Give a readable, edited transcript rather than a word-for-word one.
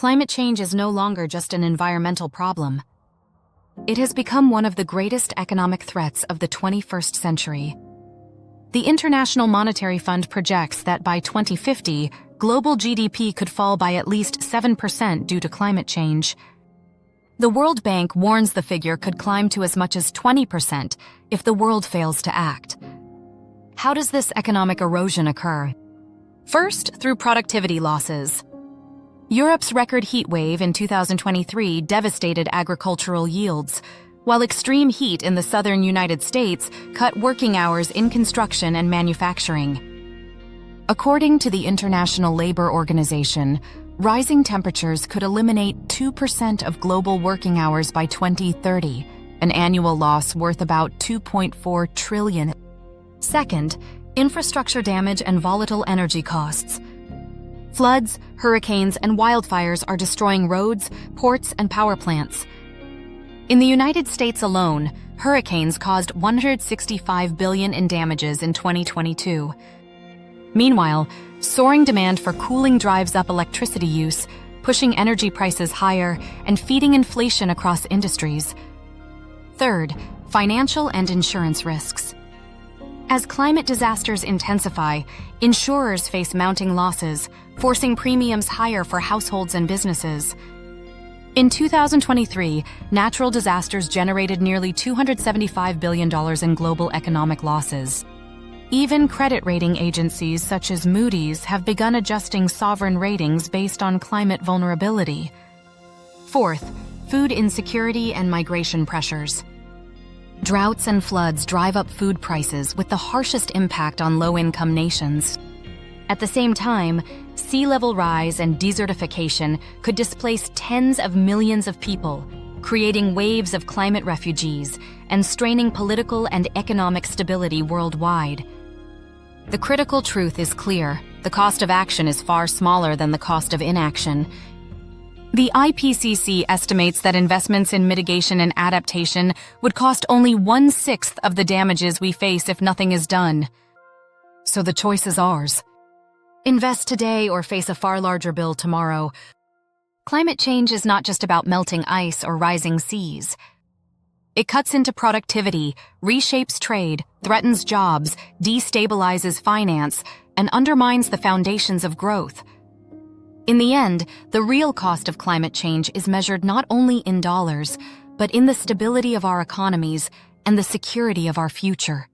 climate change is no longer just an environmental problem. It has become one of the greatest economic threats of the 21st century. The International Monetary Fund projects that by 2050, global GDP could fall by at least 7% due to climate change. The World Bank warns the figure could climb to as much as 20% if the world fails to act. How does this economic erosion occur? First, through productivity losses. Europe's record heat wave in 2023 devastated agricultural yields, while extreme heat in the southern United States cut working hours in construction and manufacturing. According to the International Labor Organization, rising temperatures could eliminate 2% of global working hours by 2030, an annual loss worth about $2.4 trillion. Second, infrastructure damage and volatile energy costs. Floods, hurricanes, and wildfires are destroying roads, ports, and power plants. In the United States alone, hurricanes caused $165 billion in damages in 2022. Meanwhile, soaring demand for cooling drives up electricity use, pushing energy prices higher and feeding inflation across industries. Third, financial and insurance risks. As climate disasters intensify, insurers face mounting losses, forcing premiums higher for households and businesses. In 2023, natural disasters generated nearly $275 billion in global economic losses. Even credit rating agencies such as Moody's have begun adjusting sovereign ratings based on climate vulnerability. Fourth, food insecurity and migration pressures. Droughts and floods drive up food prices with the harshest impact on low-income nations. At the same time, sea level rise and desertification could displace tens of millions of people, creating waves of climate refugees and straining political and economic stability worldwide. The critical truth is clear: the cost of action is far smaller than the cost of inaction. The IPCC estimates that investments in mitigation and adaptation would cost only 1/6 of the damages we face if nothing is done. So the choice is ours. Invest today or face a far larger bill tomorrow. Climate change is not just about melting ice or rising seas. It cuts into productivity, reshapes trade, threatens jobs, destabilizes finance, and undermines the foundations of growth. In the end, the real cost of climate change is measured not only in dollars, but in the stability of our economies and the security of our future.